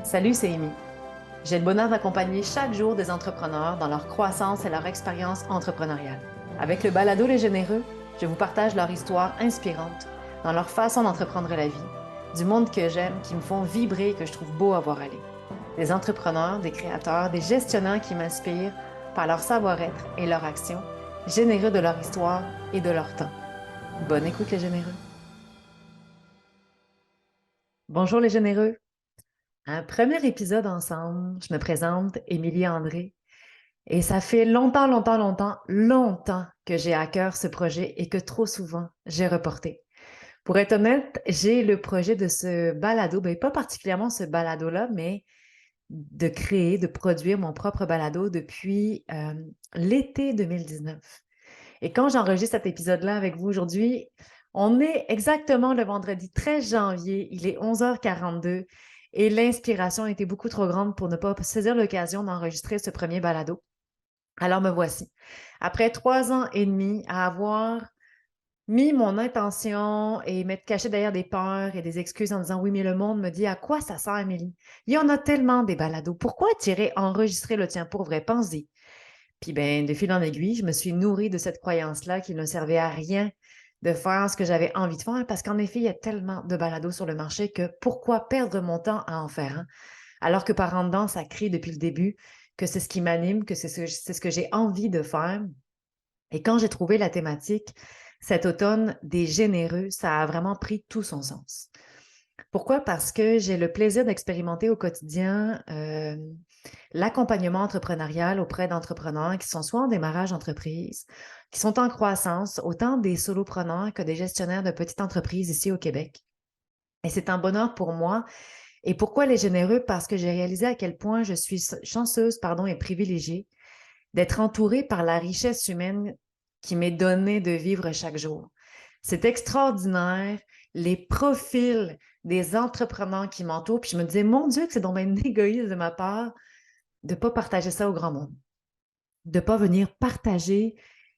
Salut, c'est Amy. J'ai le bonheur d'accompagner chaque jour des entrepreneurs dans leur croissance et leur expérience entrepreneuriale. Avec le balado Les Généreux, je vous partage leur histoire inspirante dans leur façon d'entreprendre la vie, du monde que j'aime, qui me font vibrer et que je trouve beau à voir aller. Des entrepreneurs, des créateurs, des gestionnaires qui m'inspirent par leur savoir-être et leur action, généreux de leur histoire et de leur temps. Bonne écoute, les Généreux. Bonjour, les Généreux. Un premier épisode ensemble, je me présente, Émilie André. Et ça fait longtemps que j'ai à cœur ce projet et que trop souvent, j'ai reporté. Pour être honnête, j'ai le projet de ce balado, ben pas particulièrement ce balado-là, mais de créer, de produire mon propre balado depuis l'été 2019. Et quand j'enregistre cet épisode-là avec vous aujourd'hui, on est exactement le vendredi 13 janvier, il est 11h42 et l'inspiration était beaucoup trop grande pour ne pas saisir l'occasion d'enregistrer ce premier balado. Alors me voici. Après 3 ans et demi à avoir mis mon intention et m'être cachée derrière des peurs et des excuses en disant oui, mais le monde me dit à quoi ça sert, Amélie? Il y en a tellement des balados. Pourquoi tirer enregistrer le tien pour vrai? Pense-y. Puis ben, de fil en aiguille, je me suis nourrie de cette croyance-là qu'il ne servait à rien de faire ce que j'avais envie de faire parce qu'en effet, il y a tellement de balados sur le marché que pourquoi perdre mon temps à en faire un? Alors que par en dedans, ça crie depuis le début que c'est ce qui m'anime, que c'est ce que j'ai envie de faire. Et quand j'ai trouvé la thématique cet automne des généreux, ça a vraiment pris tout son sens. Pourquoi? Parce que j'ai le plaisir d'expérimenter au quotidien l'accompagnement entrepreneurial auprès d'entrepreneurs qui sont soit en démarrage d'entreprise, qui sont en croissance, autant des solopreneurs que des gestionnaires de petites entreprises ici au Québec. Et c'est un bonheur pour moi. Et pourquoi les généreux? Parce que j'ai réalisé à quel point je suis chanceuse, et privilégiée d'être entourée par la richesse humaine qui m'est donnée de vivre chaque jour. C'est extraordinaire, les profils des entrepreneurs qui m'entourent. Puis je me disais, mon Dieu, que c'est donc bien égoïste de ma part de ne pas partager ça au grand monde, de ne pas venir partager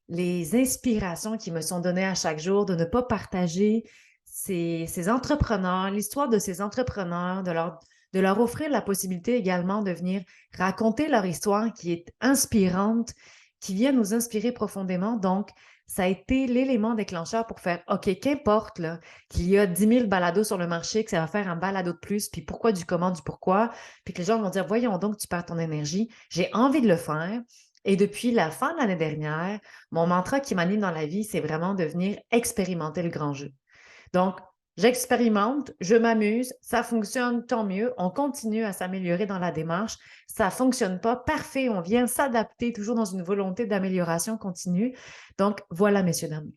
les inspirations qui me sont données à chaque jour, de ne pas partager ces entrepreneurs, l'histoire de ces entrepreneurs, de leur offrir la possibilité également de venir raconter leur histoire qui est inspirante, qui vient nous inspirer profondément. Donc, ça a été l'élément déclencheur pour faire, OK, qu'importe là, qu'il y a 10 000 balados sur le marché, que ça va faire un balado de plus, puis pourquoi du comment, du pourquoi, puis que les gens vont dire, voyons donc, tu perds ton énergie. J'ai envie de le faire. Et depuis la fin de l'année dernière, mon mantra qui m'anime dans la vie, c'est vraiment de venir expérimenter le grand jeu. Donc, j'expérimente, je m'amuse, ça fonctionne, tant mieux. On continue à s'améliorer dans la démarche. Ça ne fonctionne pas, parfait, on vient s'adapter, toujours dans une volonté d'amélioration continue. Donc, voilà, messieurs, dames.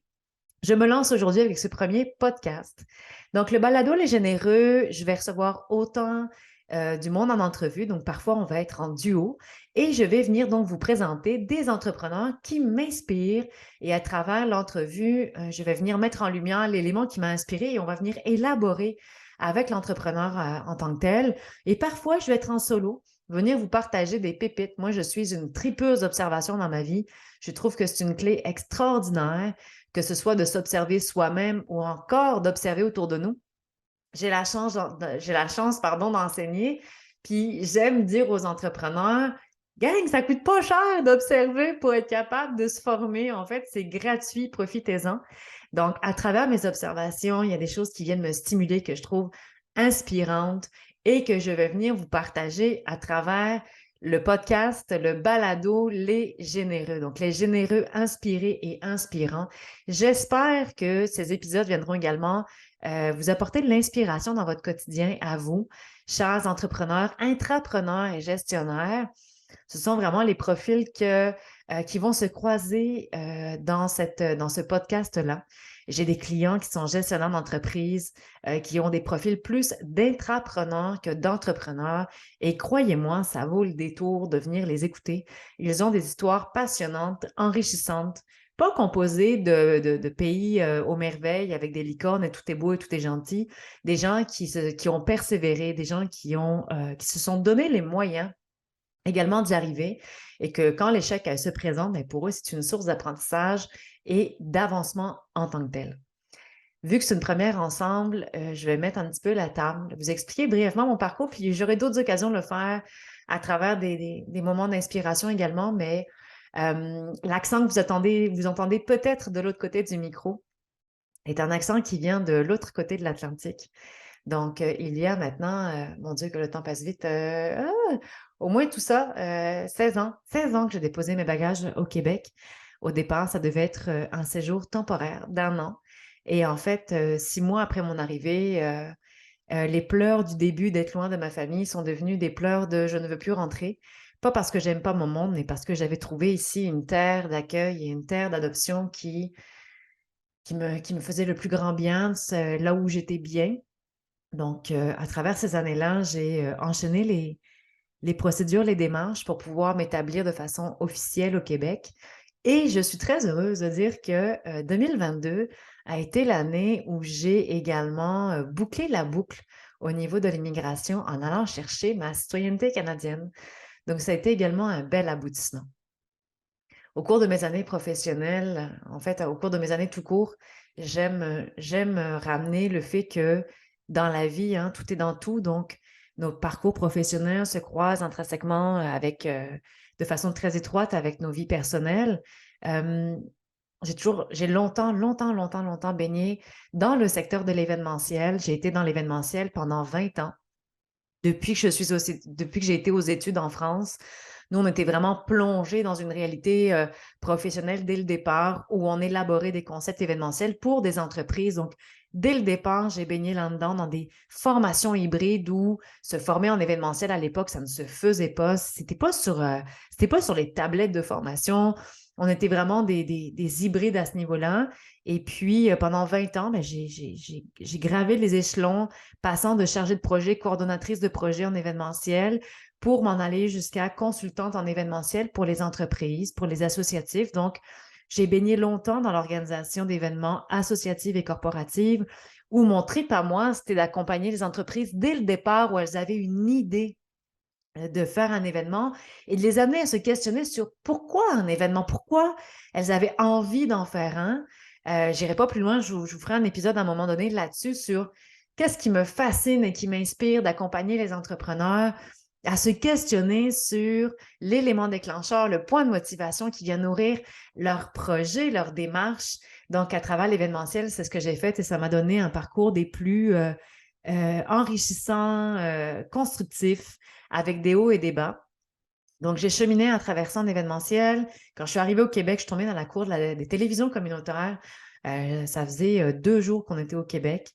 Je me lance aujourd'hui avec ce premier podcast. Donc, le balado Les Généreux, je vais recevoir autant du monde en entrevue. Donc, parfois, on va être en duo et je vais venir donc vous présenter des entrepreneurs qui m'inspirent et à travers l'entrevue, je vais venir mettre en lumière l'élément qui m'a inspiré et on va venir élaborer avec l'entrepreneur en tant que tel. Et parfois, je vais être en solo, venir vous partager des pépites. Moi, je suis une tripeuse d'observation dans ma vie. Je trouve que c'est une clé extraordinaire que ce soit de s'observer soi-même ou encore d'observer autour de nous. J'ai la chance d'enseigner, puis j'aime dire aux entrepreneurs, gang, ça coûte pas cher d'observer pour être capable de se former. En fait, c'est gratuit, profitez-en. Donc, à travers mes observations, il y a des choses qui viennent me stimuler que je trouve inspirantes et que je vais venir vous partager à travers le podcast, le balado Les Généreux. Donc, les généreux inspirés et inspirants. J'espère que ces épisodes viendront également vous apporter de l'inspiration dans votre quotidien à vous, chers entrepreneurs, intrapreneurs et gestionnaires. Ce sont vraiment les profils qui vont se croiser dans ce podcast-là. J'ai des clients qui sont gestionnaires d'entreprise, qui ont des profils plus d'intrapreneurs que d'entrepreneurs. Et croyez-moi, ça vaut le détour de venir les écouter. Ils ont des histoires passionnantes, enrichissantes, pas composées de pays aux merveilles avec des licornes et tout est beau et tout est gentil. Des gens qui ont persévéré, des gens qui se sont donné les moyens également d'y arriver et que quand l'échec se présente, bien pour eux, c'est une source d'apprentissage et d'avancement en tant que tel. vu que c'est une première ensemble, je vais mettre un petit peu la table, vous expliquer brièvement mon parcours, puis j'aurai d'autres occasions de le faire à travers des moments d'inspiration également, mais l'accent que vous entendez peut-être de l'autre côté du micro est un accent qui vient de l'autre côté de l'Atlantique. Donc, il y a maintenant, mon Dieu, que le temps passe vite, au moins tout ça, 16 ans. 16 ans que j'ai déposé mes bagages au Québec. Au départ, ça devait être un séjour temporaire d'un an. Et en fait, 6 mois après mon arrivée, les pleurs du début d'être loin de ma famille sont devenus des pleurs de je ne veux plus rentrer. Pas parce que j'aime pas mon monde, mais parce que j'avais trouvé ici une terre d'accueil et une terre d'adoption qui me faisait le plus grand bien, c'est là où j'étais bien. Donc, à travers ces années-là, j'ai enchaîné les procédures, les démarches pour pouvoir m'établir de façon officielle au Québec. Et je suis très heureuse de dire que 2022 a été l'année où j'ai également bouclé la boucle au niveau de l'immigration en allant chercher ma citoyenneté canadienne. Donc, ça a été également un bel aboutissement. Au cours de mes années professionnelles, en fait, au cours de mes années tout court, j'aime ramener le fait que dans la vie, hein, tout est dans tout. Donc, nos parcours professionnels se croisent intrinsèquement de façon très étroite avec nos vies personnelles. Euh, j'ai longtemps baigné dans le secteur de l'événementiel. J'ai été dans l'événementiel pendant 20 ans. Depuis que j'ai été aux études en France, nous, on était vraiment plongés dans une réalité professionnelle dès le départ où on élaborait des concepts événementiels pour des entreprises. Donc, dès le départ, j'ai baigné là-dedans dans des formations hybrides où se former en événementiel à l'époque, ça ne se faisait pas. C'était pas sur les tablettes de formation. On était vraiment des hybrides à ce niveau-là. Et puis, pendant 20 ans, ben, j'ai gravé les échelons, passant de chargée de projet, coordonnatrice de projet en événementiel, pour m'en aller jusqu'à consultante en événementiel pour les entreprises, pour les associatifs. Donc, j'ai baigné longtemps dans l'organisation d'événements associatifs et corporatifs où mon trip à moi, c'était d'accompagner les entreprises dès le départ où elles avaient une idée de faire un événement et de les amener à se questionner sur pourquoi un événement, pourquoi elles avaient envie d'en faire un. J'irai pas plus loin, je vous ferai un épisode à un moment donné là-dessus sur qu'est-ce qui me fascine et qui m'inspire d'accompagner les entrepreneurs à se questionner sur l'élément déclencheur, le point de motivation qui vient nourrir leur projet, leur démarche. Donc, à travers l'événementiel, c'est ce que j'ai fait et ça m'a donné un parcours des plus enrichissants, constructifs, avec des hauts et des bas. Donc, j'ai cheminé en traversant l'événementiel. Quand je suis arrivée au Québec, je suis tombée dans la cour des télévisions communautaires. Ça faisait 2 jours qu'on était au Québec.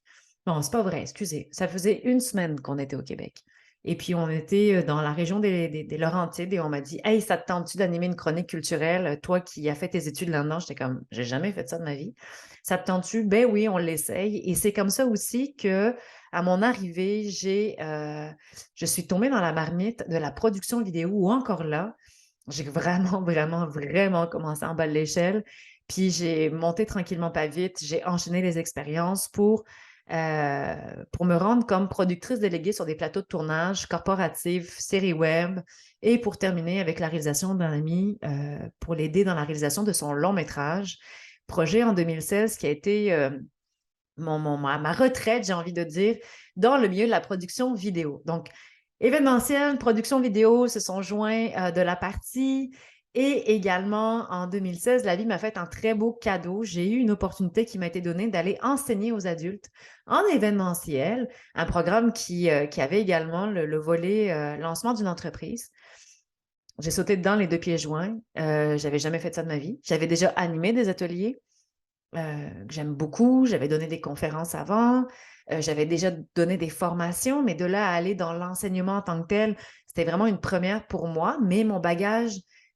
Non, c'est pas vrai, excusez. Ça faisait une semaine qu'on était au Québec. Et puis, on était dans la région des Laurentides et on m'a dit « Hey, ça te tente-tu d'animer une chronique culturelle? Toi qui as fait tes études là-dedans. » J'étais comme « J'ai jamais fait ça de ma vie. Ça te tente-tu? » Ben oui, on l'essaye. Et c'est comme ça aussi que, à mon arrivée, je suis tombée dans la marmite de la production vidéo où encore là, j'ai vraiment commencé en bas de l'échelle. Puis j'ai monté tranquillement pas vite. J'ai enchaîné les expériences pour me rendre comme productrice déléguée sur des plateaux de tournage corporatifs, séries web, et pour terminer avec la réalisation d'un ami pour l'aider dans la réalisation de son long métrage. Projet en 2016 qui a été ma retraite, j'ai envie de dire, dans le milieu de la production vidéo. Donc, événementiel, production vidéo se sont joints de la partie. Et également, en 2016, la vie m'a fait un très beau cadeau. J'ai eu une opportunité qui m'a été donnée d'aller enseigner aux adultes en événementiel, un programme qui avait également le volet lancement d'une entreprise. J'ai sauté dedans les 2 pieds joints. J'avais jamais fait ça de ma vie. J'avais déjà animé des ateliers que j'aime beaucoup. J'avais donné des conférences avant. J'avais déjà donné des formations, mais de là à aller dans l'enseignement en tant que tel, c'était vraiment une première pour moi. Mais mon bagage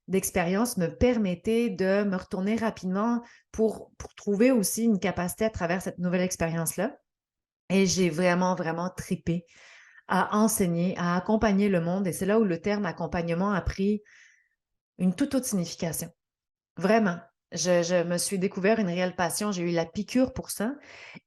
d'expérience me permettait de me retourner rapidement pour trouver aussi une capacité à travers cette nouvelle expérience-là. Et j'ai vraiment tripé à enseigner, à accompagner le monde. Et c'est là où le terme accompagnement a pris une toute autre signification. Vraiment. Je me suis découvert une réelle passion, j'ai eu la piqûre pour ça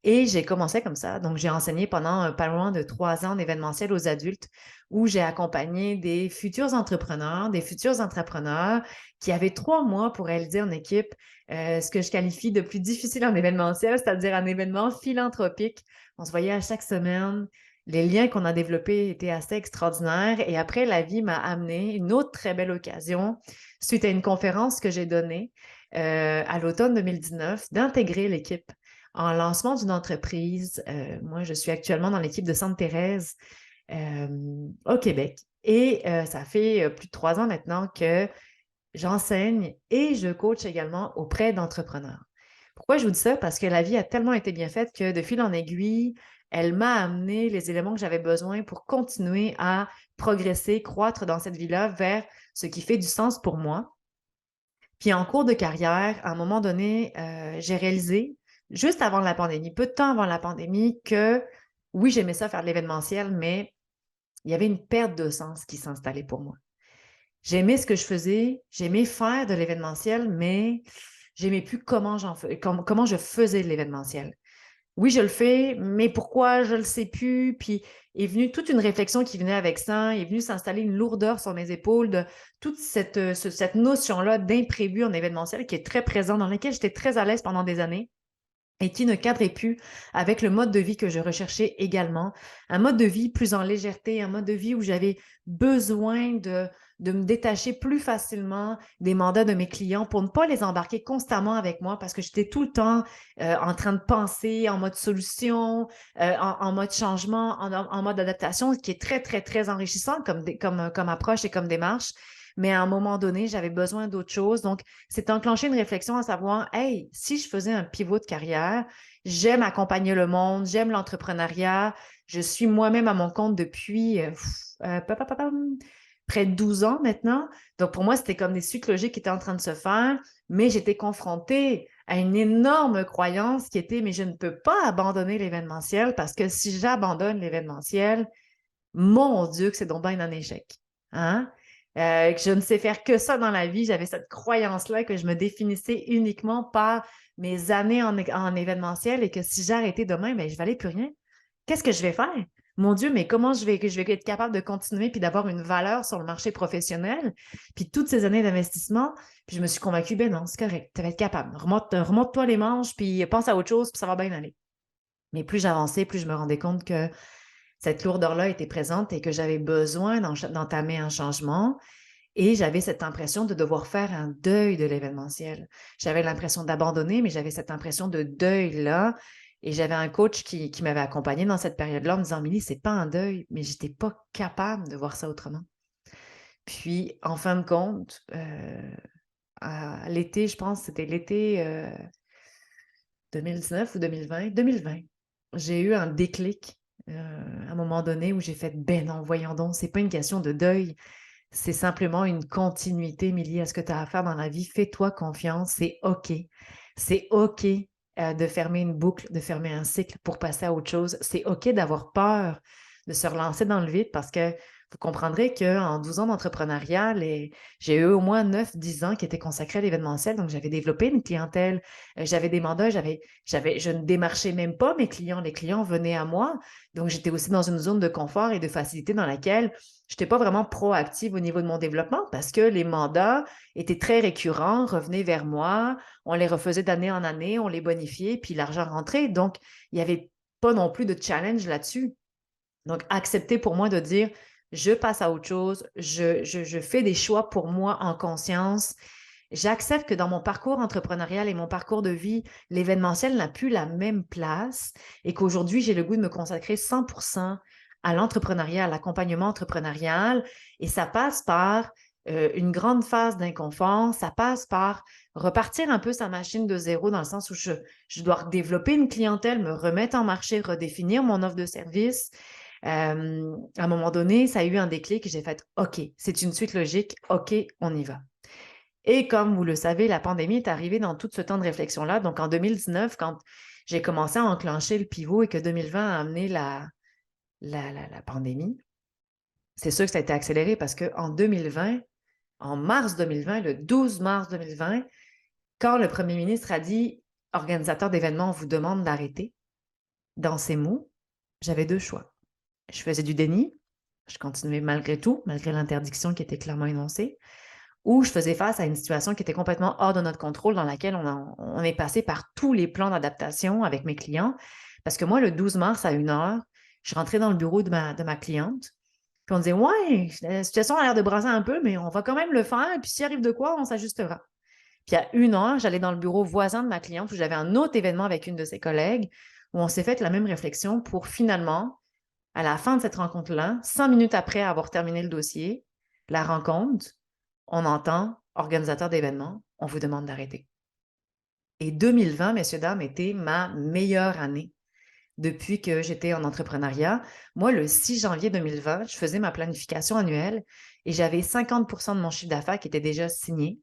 et j'ai commencé comme ça. Donc, j'ai enseigné pendant pas loin de 3 ans d'événementiel aux adultes où j'ai accompagné des futurs entrepreneurs, des futurs entrepreneurs qui avaient 3 mois pour réaliser en équipe ce que je qualifie de plus difficile en événementiel, c'est-à-dire un événement philanthropique. On se voyait à chaque semaine. Les liens qu'on a développés étaient assez extraordinaires. Et après, la vie m'a amené une autre très belle occasion suite à une conférence que j'ai donnée à l'automne 2019 d'intégrer l'équipe en lancement d'une entreprise. Moi, je suis actuellement dans l'équipe de Sainte-Thérèse euh, au Québec. Et ça fait plus de 3 ans maintenant que j'enseigne et je coach également auprès d'entrepreneurs. Pourquoi je vous dis ça? Parce que la vie a tellement été bien faite que de fil en aiguille, elle m'a amené les éléments que j'avais besoin pour continuer à progresser, croître dans cette vie-là vers ce qui fait du sens pour moi. Puis en cours de carrière, à un moment donné, j'ai réalisé, juste avant la pandémie, peu de temps avant la pandémie, que oui, j'aimais ça faire de l'événementiel, mais il y avait une perte de sens qui s'installait pour moi. J'aimais ce que je faisais, j'aimais faire de l'événementiel, mais j'aimais plus comment je faisais de l'événementiel. Oui, je le fais, mais pourquoi je le sais plus? Puis est venue toute une réflexion qui venait avec ça, est venue s'installer une lourdeur sur mes épaules de toute cette notion-là d'imprévu en événementiel qui est très présente, dans laquelle j'étais très à l'aise pendant des années et qui ne cadrait plus avec le mode de vie que je recherchais également. Un mode de vie plus en légèreté, un mode de vie où j'avais besoin de me détacher plus facilement des mandats de mes clients pour ne pas les embarquer constamment avec moi parce que j'étais tout le temps en train de penser en mode solution, en mode changement, en mode adaptation, ce qui est très, très, très enrichissant comme approche et comme démarche. Mais à un moment donné, j'avais besoin d'autre chose. Donc, c'est enclenché une réflexion à savoir, hey, si je faisais un pivot de carrière, j'aime accompagner le monde, j'aime l'entrepreneuriat, je suis moi-même à mon compte depuis près de 12 ans maintenant. Donc, pour moi, c'était comme des suites logiques qui étaient en train de se faire, mais j'étais confrontée à une énorme croyance qui était, mais je ne peux pas abandonner l'événementiel parce que si j'abandonne l'événementiel, mon Dieu, que c'est donc bien un échec. Hein? Que je ne sais faire que ça dans la vie. J'avais cette croyance-là que je me définissais uniquement par mes années en événementiel et que si j'arrêtais demain, ben, je ne valais plus rien. Qu'est-ce que je vais faire? Mon Dieu, mais comment je vais être capable de continuer puis d'avoir une valeur sur le marché professionnel? Puis toutes ces années d'investissement, puis je me suis convaincue, ben non, c'est correct, tu vas être capable. Remonte-toi les manches, puis pense à autre chose, puis ça va bien aller. Mais plus j'avançais, plus je me rendais compte que cette lourdeur-là était présente et que j'avais besoin d'entamer un changement. Et j'avais cette impression de devoir faire un deuil de l'événementiel. J'avais l'impression d'abandonner, mais j'avais cette impression de deuil-là. Et j'avais un coach qui m'avait accompagné dans cette période-là en me disant, Milly, c'est pas un deuil, mais j'étais pas capable de voir ça autrement. Puis, en fin de compte, à l'été, je pense, c'était l'été 2019 ou 2020, 2020, j'ai eu un déclic à un moment donné où j'ai fait, ben non, voyons donc, c'est pas une question de deuil, c'est simplement une continuité, Milly, à ce que tu as à faire dans la vie. Fais-toi confiance, c'est OK. C'est OK de fermer une boucle, de fermer un cycle pour passer à autre chose. C'est OK d'avoir peur de se relancer dans le vide parce que vous comprendrez qu'en 12 ans d'entrepreneuriat, j'ai eu au moins 9-10 ans qui étaient consacrés à l'événementiel. Donc, j'avais développé une clientèle, j'avais des mandats, je ne démarchais même pas mes clients. Les clients venaient à moi. Donc, j'étais aussi dans une zone de confort et de facilité dans laquelle je n'étais pas vraiment proactive au niveau de mon développement parce que les mandats étaient très récurrents, revenaient vers moi, on les refaisait d'année en année, on les bonifiait, puis l'argent rentrait. Donc, il n'y avait pas non plus de challenge là-dessus. Donc, accepter pour moi de dire, je passe à autre chose, je fais des choix pour moi en conscience. J'accepte que dans mon parcours entrepreneurial et mon parcours de vie, l'événementiel n'a plus la même place et qu'aujourd'hui, j'ai le goût de me consacrer 100% à l'entrepreneuriat, à l'accompagnement entrepreneurial. Et ça passe par une grande phase d'inconfort, ça passe par repartir un peu sa machine de zéro dans le sens où je dois développer une clientèle, me remettre en marché, redéfinir mon offre de service. À un moment donné, ça a eu un déclic et j'ai fait OK, c'est une suite logique, OK, on y va. Et comme vous le savez, la pandémie est arrivée dans tout ce temps de réflexion-là. Donc en 2019, quand j'ai commencé à enclencher le pivot et que 2020 a amené la pandémie, c'est sûr que ça a été accéléré parce qu'en 2020, en mars 2020, le 12 mars 2020, Quand le premier ministre a dit « Organisateur d'événements, on vous demande d'arrêter », dans ces mots, j'avais deux choix. Je faisais du déni, je continuais malgré tout, malgré l'interdiction qui était clairement énoncée, ou je faisais face à une situation qui était complètement hors de notre contrôle, dans laquelle on est passé par tous les plans d'adaptation avec mes clients. Parce que moi, le 12 mars à 1 heure, je rentrais dans le bureau de ma cliente, puis on disait « Ouais, la situation a l'air de brasser un peu, mais on va quand même le faire, et puis s'il arrive de quoi, on s'ajustera. » Puis à 1 heure, j'allais dans le bureau voisin de ma cliente où j'avais un autre événement avec une de ses collègues, où on s'est fait la même réflexion pour finalement, à la fin de cette rencontre-là, 5 minutes après avoir terminé le dossier, la rencontre, on entend « Organisateur d'événements, on vous demande d'arrêter ». Et 2020, messieurs, dames, était ma meilleure année depuis que j'étais en entrepreneuriat. Moi, le 6 janvier 2020, je faisais ma planification annuelle et j'avais 50% de mon chiffre d'affaires qui était déjà signé.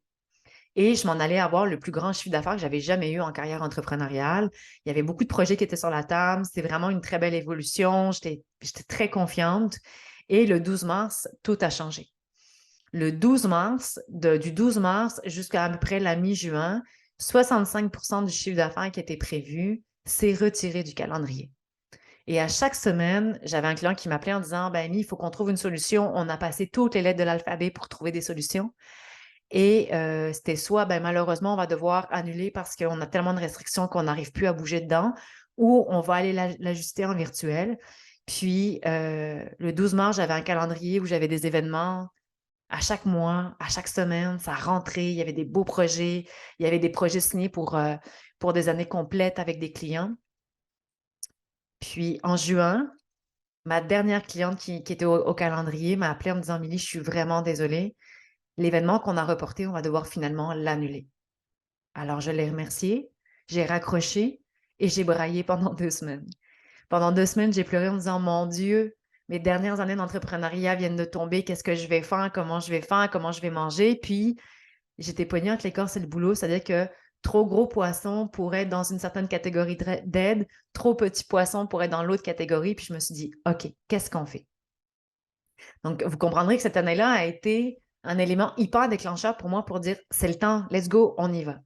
Et je m'en allais avoir le plus grand chiffre d'affaires que j'avais jamais eu en carrière entrepreneuriale. Il y avait beaucoup de projets qui étaient sur la table. C'était vraiment une très belle évolution. J'étais très confiante. Et le 12 mars, tout a changé. Le 12 mars, du 12 mars jusqu'à peu près la mi-juin, 65% du chiffre d'affaires qui était prévu s'est retiré du calendrier. Et à chaque semaine, j'avais un client qui m'appelait en disant « Ben, Amy, il faut qu'on trouve une solution. On a passé toutes les lettres de l'alphabet pour trouver des solutions. » Et c'était soit, ben, malheureusement, on va devoir annuler parce qu'on a tellement de restrictions qu'on n'arrive plus à bouger dedans, ou on va aller l'ajuster en virtuel. Puis, le 12 mars, j'avais un calendrier où j'avais des événements à chaque mois, à chaque semaine, ça rentrait, il y avait des beaux projets, il y avait des projets signés pour des années complètes avec des clients. Puis, en juin, ma dernière cliente qui était au calendrier m'a appelé en me disant « Milly, je suis vraiment désolée. L'événement qu'on a reporté, on va devoir finalement l'annuler. » Alors, je l'ai remercié, j'ai raccroché et j'ai braillé pendant 2 semaines. Pendant 2 semaines, j'ai pleuré en me disant « Mon Dieu, mes dernières années d'entrepreneuriat viennent de tomber. Qu'est-ce que je vais faire? Comment je vais faire? Comment je vais manger? » Puis, j'étais poignée entre l'écorce et le boulot, c'est-à-dire que trop gros poisson pourrait être dans une certaine catégorie d'aide, trop petit poisson pourrait être dans l'autre catégorie. Puis, je me suis dit « OK, qu'est-ce qu'on fait? » Donc, vous comprendrez que cette année-là a été un élément hyper déclencheur pour moi pour dire « C'est le temps, let's go, on y va. »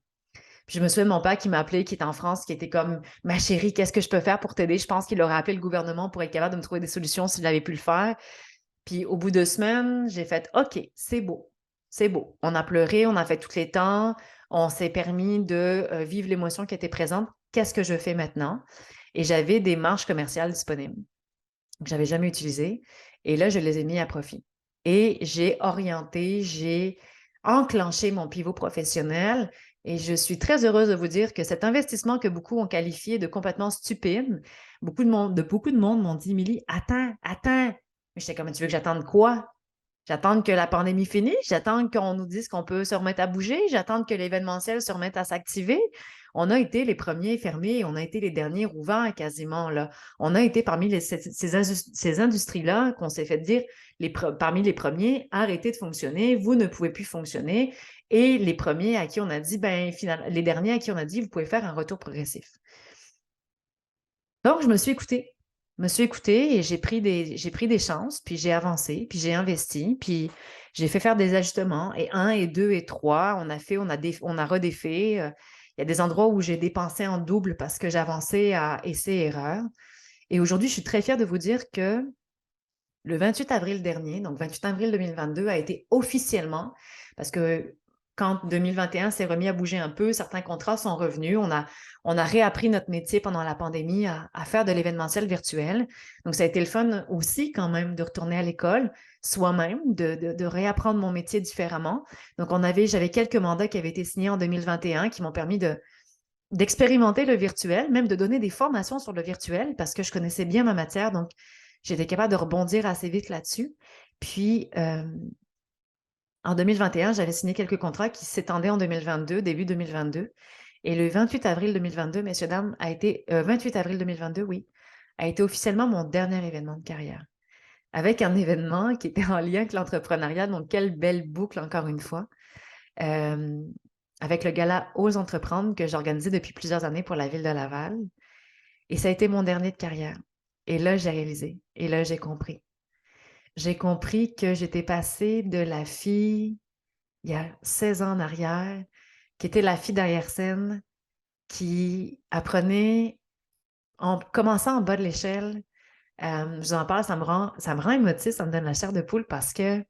Puis je me souviens de mon père qui m'a appelé, qui est en France, qui était comme « Ma chérie, qu'est-ce que je peux faire pour t'aider? » Je pense qu'il aurait appelé le gouvernement pour être capable de me trouver des solutions s'il avait pu le faire. Puis au bout de 2 semaines, j'ai fait « OK, c'est beau, c'est beau. » On a pleuré, on a fait tous les temps, on s'est permis de vivre l'émotion qui était présente. Qu'est-ce que je fais maintenant? Et j'avais des marges commerciales disponibles que j'avais jamais utilisées. Et là, je les ai mis à profit. Et j'ai orienté, j'ai enclenché mon pivot professionnel. Et je suis très heureuse de vous dire que cet investissement que beaucoup ont qualifié de complètement stupide, beaucoup de monde m'ont dit « Milly, attends. » Mais j'étais comme « Tu veux que j'attende quoi? J'attends que la pandémie finisse, j'attends qu'on nous dise qu'on peut se remettre à bouger, j'attends que l'événementiel se remette à s'activer. » On a été les premiers fermés, on a été les derniers ouverts quasiment, là. On a été parmi ces industries-là qu'on s'est fait dire parmi les premiers, arrêtez de fonctionner, vous ne pouvez plus fonctionner. Et les premiers à qui on a dit, ben, finalement, les derniers à qui on a dit, vous pouvez faire un retour progressif. Donc, je me suis écoutée et j'ai pris des chances, puis j'ai avancé, puis j'ai investi, puis j'ai fait faire des ajustements. Et 1 et 2 et 3, on a redéfait. Il y a des endroits où j'ai dépensé en double parce que j'avançais à essai-erreur. Et aujourd'hui, je suis très fière de vous dire que le 28 avril dernier, donc 28 avril 2022, a été officiellement, parce que quand 2021 s'est remis à bouger un peu, certains contrats sont revenus. On a réappris notre métier pendant la pandémie à faire de l'événementiel virtuel. Donc, ça a été le fun aussi quand même de retourner à l'école soi-même, de réapprendre mon métier différemment. Donc, j'avais quelques mandats qui avaient été signés en 2021 qui m'ont permis d'expérimenter le virtuel, même de donner des formations sur le virtuel parce que je connaissais bien ma matière. Donc, j'étais capable de rebondir assez vite là-dessus. Puis, en 2021, j'avais signé quelques contrats qui s'étendaient en 2022, début 2022. Et le 28 avril 2022, messieurs, dames, 28 avril 2022, oui, a été officiellement mon dernier événement de carrière. Avec un événement qui était en lien avec l'entrepreneuriat. Donc, quelle belle boucle, encore une fois. Avec le gala Ose entreprendre que j'organisais depuis plusieurs années pour la ville de Laval. Et ça a été mon dernier de carrière. Et là, j'ai réalisé. Et là, j'ai compris. J'ai compris que j'étais passée de la fille, il y a 16 ans en arrière, qui était la fille derrière scène, qui apprenait en commençant en bas de l'échelle. Je vous en parle, ça me rend émotive, ça me donne la chair de poule parce que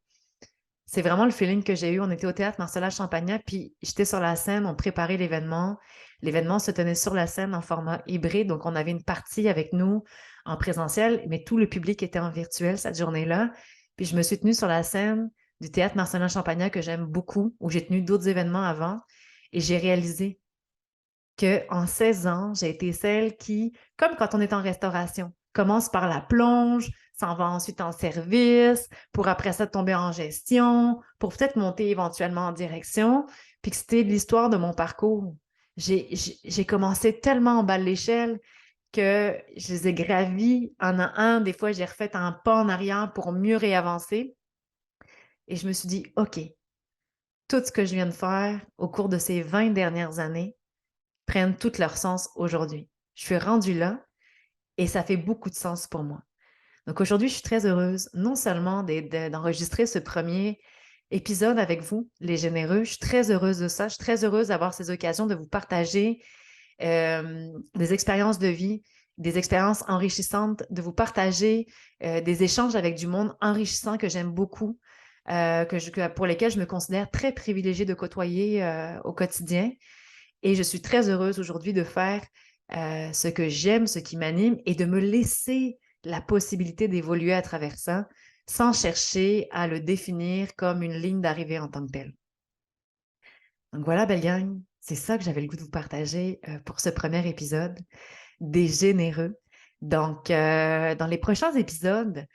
c'est vraiment le feeling que j'ai eu. On était au théâtre Marcella Champagnat, puis j'étais sur la scène, on préparait l'événement. L'événement se tenait sur la scène en format hybride, donc on avait une partie avec nous en présentiel, mais tout le public était en virtuel cette journée-là. Puis je me suis tenue sur la scène du théâtre Marcella Champagnat que j'aime beaucoup, où j'ai tenu d'autres événements avant, et j'ai réalisé qu'en 16 ans, j'ai été celle qui, comme quand on est en restauration, commence par la plonge, s'en va ensuite en service, pour après ça tomber en gestion, pour peut-être monter éventuellement en direction, puis que c'était l'histoire de mon parcours. J'ai commencé tellement en bas de l'échelle que je les ai gravis un à un. Des fois, j'ai refait un pas en arrière pour mieux réavancer. Et je me suis dit, OK, tout ce que je viens de faire au cours de ces 20 dernières années prennent tout leur sens aujourd'hui. Je suis rendue là et ça fait beaucoup de sens pour moi. Donc aujourd'hui, je suis très heureuse non seulement d'enregistrer ce premier épisode avec vous, les généreux. Je suis très heureuse de ça. Je suis très heureuse d'avoir ces occasions de vous partager des expériences de vie, des expériences enrichissantes, de vous partager des échanges avec du monde enrichissant que j'aime beaucoup, pour lesquels je me considère très privilégiée de côtoyer au quotidien. Et je suis très heureuse aujourd'hui de faire ce que j'aime, ce qui m'anime et de me laisser la possibilité d'évoluer à travers ça sans chercher à le définir comme une ligne d'arrivée en tant que telle. Donc voilà, belle gang, c'est ça que j'avais le goût de vous partager pour ce premier épisode des généreux. Donc, dans les prochains épisodes,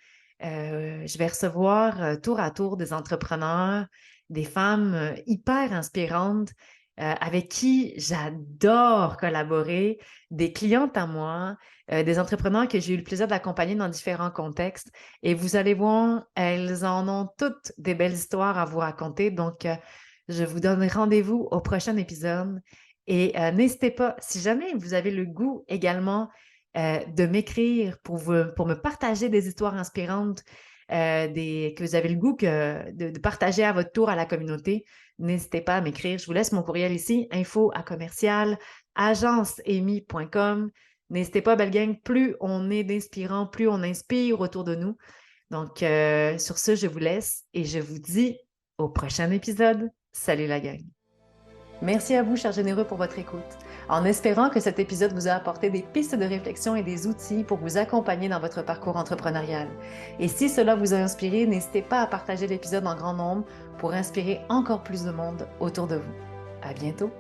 je vais recevoir tour à tour des entrepreneurs, des femmes hyper inspirantes avec qui j'adore collaborer, des clientes à moi, des entrepreneurs que j'ai eu le plaisir d'accompagner dans différents contextes. Et vous allez voir, elles en ont toutes des belles histoires à vous raconter. Donc, je vous donne rendez-vous au prochain épisode. Et n'hésitez pas, si jamais vous avez le goût également de m'écrire pour me partager des histoires inspirantes, que vous avez le goût de partager à votre tour à la communauté, n'hésitez pas à m'écrire. Je vous laisse mon courriel ici, info@agenceemi.com. N'hésitez pas, belle gang, plus on est d'inspirants, plus on inspire autour de nous. Donc, sur ce, je vous laisse et je vous dis au prochain épisode. Salut la gang! Merci à vous, chers généreux, pour votre écoute. En espérant que cet épisode vous a apporté des pistes de réflexion et des outils pour vous accompagner dans votre parcours entrepreneurial. Et si cela vous a inspiré, n'hésitez pas à partager l'épisode en grand nombre pour inspirer encore plus de monde autour de vous. À bientôt!